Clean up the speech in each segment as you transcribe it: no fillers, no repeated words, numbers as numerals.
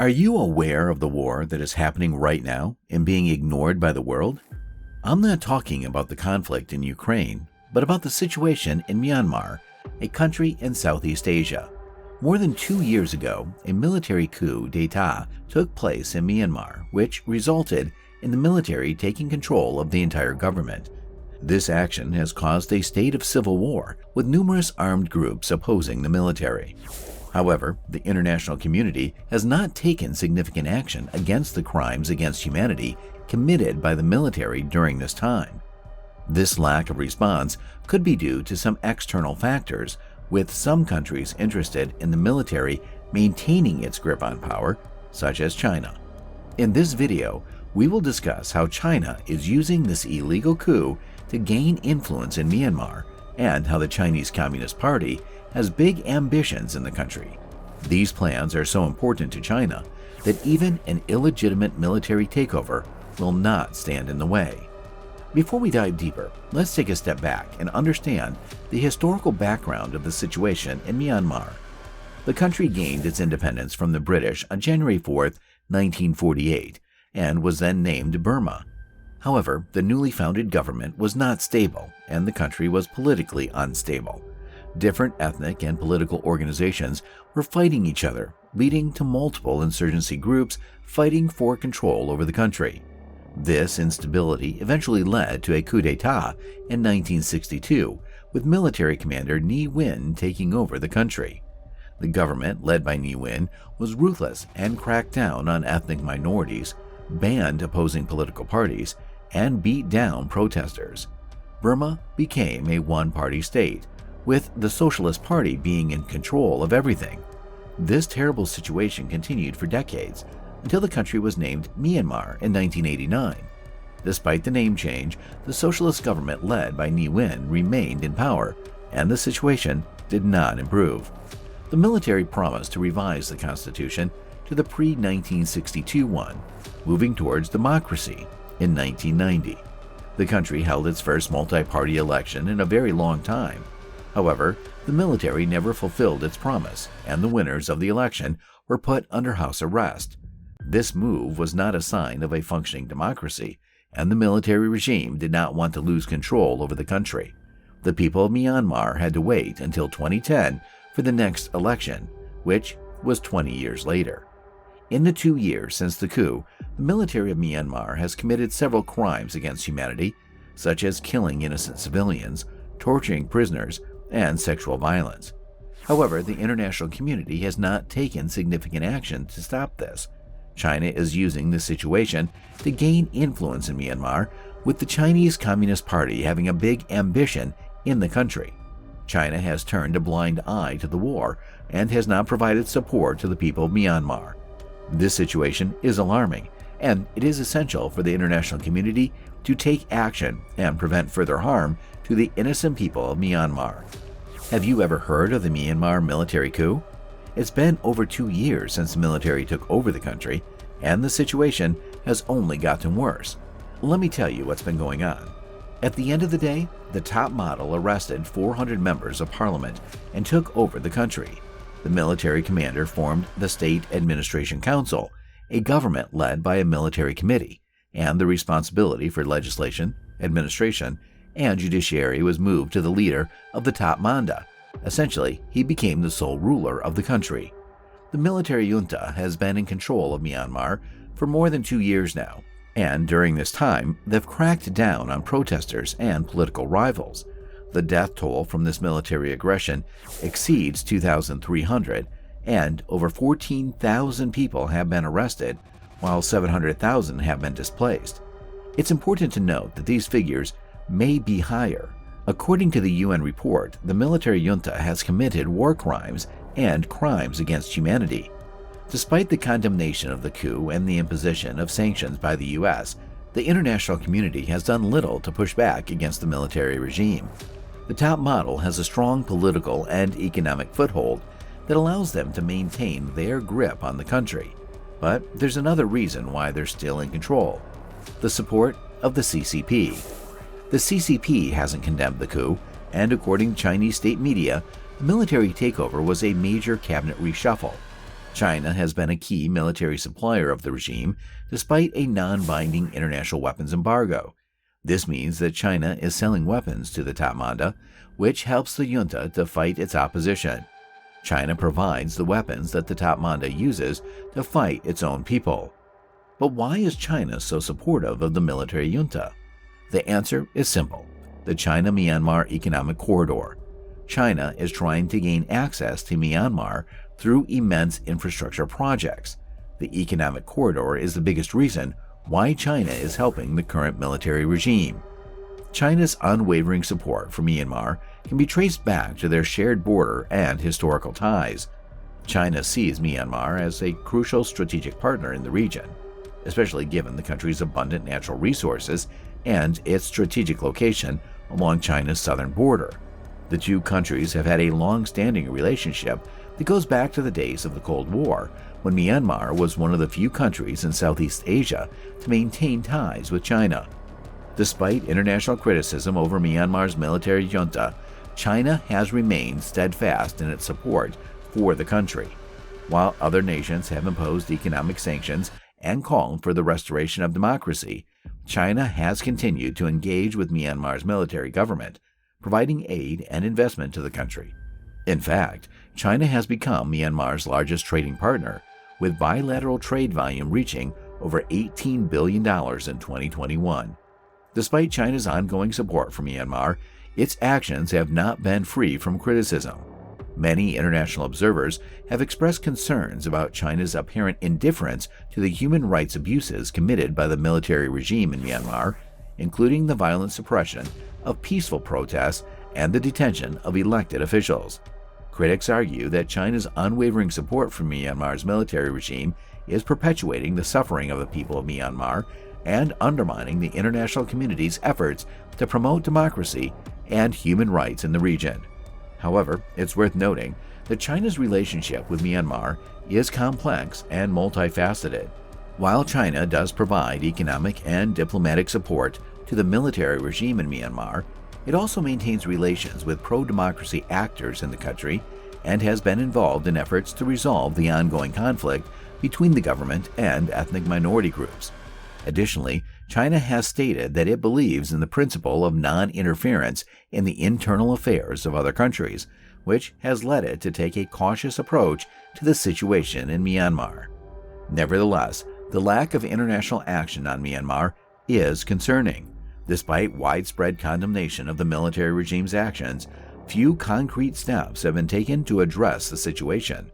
Are you aware of the war that is happening right now and being ignored by the world? I'm not talking about the conflict in Ukraine, but about the situation in Myanmar, a country in Southeast Asia. More than 2 years ago, a military coup d'etat took place in Myanmar, which resulted in the military taking control of the entire government. This action has caused a state of civil war, with numerous armed groups opposing the military. However, the international community has not taken significant action against the crimes against humanity committed by the military during this time. This lack of response could be due to some external factors, with some countries interested in the military maintaining its grip on power, such as China. In this video, we will discuss how China is using this illegal coup to gain influence in Myanmar and how the Chinese Communist Party has big ambitions in the country. These plans are so important to China that even an illegitimate military takeover will not stand in the way. Before we dive deeper, let's take a step back and understand the historical background of the situation in Myanmar. The country gained its independence from the British on January 4, 1948, and was then named Burma. However, the newly founded government was not stable, and the country was politically unstable. Different ethnic and political organizations were fighting each other, leading to multiple insurgency groups fighting for control over the country. This instability eventually led to a coup d'etat in 1962, with military commander Ne Win taking over the country. The government, led by Ne Win, was ruthless and cracked down on ethnic minorities, banned opposing political parties, and beat down protesters. Burma became a one-party state, with the Socialist Party being in control of everything. This terrible situation continued for decades, until the country was named Myanmar in 1989. Despite the name change, the socialist government led by Ne Win remained in power, and the situation did not improve. The military promised to revise the constitution to the pre-1962 one, moving towards democracy in 1990. The country held its first multi-party election in a very long time. However, the military never fulfilled its promise, and the winners of the election were put under house arrest. This move was not a sign of a functioning democracy, and the military regime did not want to lose control over the country. The people of Myanmar had to wait until 2010 for the next election, which was 20 years later. In the 2 years since the coup, the military of Myanmar has committed several crimes against humanity, such as killing innocent civilians, torturing prisoners, and sexual violence. However, the international community has not taken significant action to stop this. China is using this situation to gain influence in Myanmar, with the Chinese Communist Party having a big ambition in the country. China has turned a blind eye to the war and has not provided support to the people of Myanmar. This situation is alarming, and it is essential for the international community to take action and prevent further harm to the innocent people of Myanmar. Have you ever heard of the Myanmar military coup? It's been over 2 years since the military took over the country, and the situation has only gotten worse. Let me tell you what's been going on. At the end of the day, the top model arrested 400 members of parliament and took over the country. The military commander formed the State Administration Council, a government led by a military committee, and the responsibility for legislation, administration, and judiciary was moved to the leader of the top manda. Essentially, he became the sole ruler of the country. The military junta has been in control of Myanmar for more than 2 years now, and during this time, they've cracked down on protesters and political rivals. The death toll from this military aggression exceeds 2,300, and over 14,000 people have been arrested, while 700,000 have been displaced. It's important to note that these figures may be higher. According to the UN report, the military junta has committed war crimes and crimes against humanity. Despite the condemnation of the coup and the imposition of sanctions by the US, the international community has done little to push back against the military regime. The top model has a strong political and economic foothold that allows them to maintain their grip on the country. But there's another reason why they're still in control: the support of the CCP. The CCP hasn't condemned the coup, and according to Chinese state media, the military takeover was a major cabinet reshuffle. China has been a key military supplier of the regime despite a non-binding international weapons embargo. This means that China is selling weapons to the Tatmadaw, which helps the junta to fight its opposition. China provides the weapons that the Tatmadaw uses to fight its own people. But why is China so supportive of the military junta? The answer is simple: the China-Myanmar Economic Corridor. China is trying to gain access to Myanmar through immense infrastructure projects. The economic corridor is the biggest reason why China is helping the current military regime. China's unwavering support for Myanmar can be traced back to their shared border and historical ties. China sees Myanmar as a crucial strategic partner in the region, especially given the country's abundant natural resources and its strategic location along China's southern border. The two countries have had a long-standing relationship that goes back to the days of the Cold War, when Myanmar was one of the few countries in Southeast Asia to maintain ties with China. Despite international criticism over Myanmar's military junta, China has remained steadfast in its support for the country. While other nations have imposed economic sanctions and called for the restoration of democracy, China has continued to engage with Myanmar's military government, providing aid and investment to the country. In fact, China has become Myanmar's largest trading partner, with bilateral trade volume reaching over $18 billion in 2021. Despite China's ongoing support for Myanmar, its actions have not been free from criticism. Many international observers have expressed concerns about China's apparent indifference to the human rights abuses committed by the military regime in Myanmar, including the violent suppression of peaceful protests and the detention of elected officials. Critics argue that China's unwavering support for Myanmar's military regime is perpetuating the suffering of the people of Myanmar and undermining the international community's efforts to promote democracy and human rights in the region. However, it's worth noting that China's relationship with Myanmar is complex and multifaceted. While China does provide economic and diplomatic support to the military regime in Myanmar, it also maintains relations with pro-democracy actors in the country and has been involved in efforts to resolve the ongoing conflict between the government and ethnic minority groups. Additionally, China has stated that it believes in the principle of non-interference in the internal affairs of other countries, which has led it to take a cautious approach to the situation in Myanmar. Nevertheless, the lack of international action on Myanmar is concerning. Despite widespread condemnation of the military regime's actions, few concrete steps have been taken to address the situation.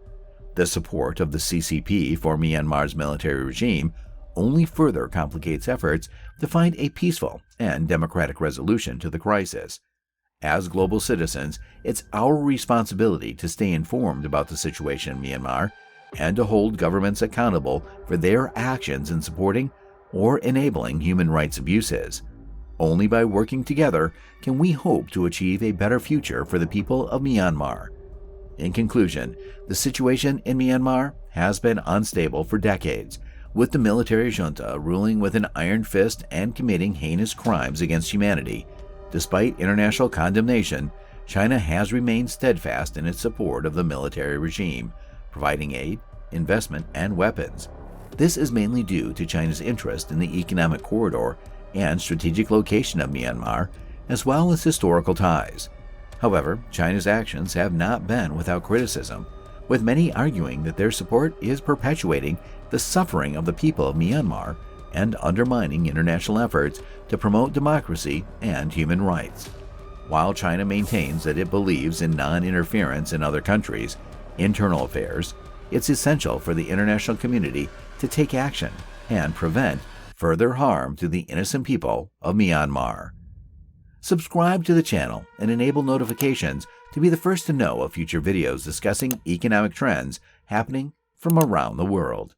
The support of the CCP for Myanmar's military regime only further complicates efforts to find a peaceful and democratic resolution to the crisis. As global citizens, it's our responsibility to stay informed about the situation in Myanmar and to hold governments accountable for their actions in supporting or enabling human rights abuses. Only by working together can we hope to achieve a better future for the people of Myanmar. In conclusion, the situation in Myanmar has been unstable for decades, with the military junta ruling with an iron fist and committing heinous crimes against humanity. Despite international condemnation, China has remained steadfast in its support of the military regime, providing aid, investment, and weapons. This is mainly due to China's interest in the economic corridor and strategic location of Myanmar, as well as historical ties. However, China's actions have not been without criticism, with many arguing that their support is perpetuating the suffering of the people of Myanmar and undermining international efforts to promote democracy and human rights. While China maintains that it believes in non-interference in other countries' internal affairs, it's essential for the international community to take action and prevent further harm to the innocent people of Myanmar. Subscribe to the channel and enable notifications to be the first to know of future videos discussing economic trends happening from around the world.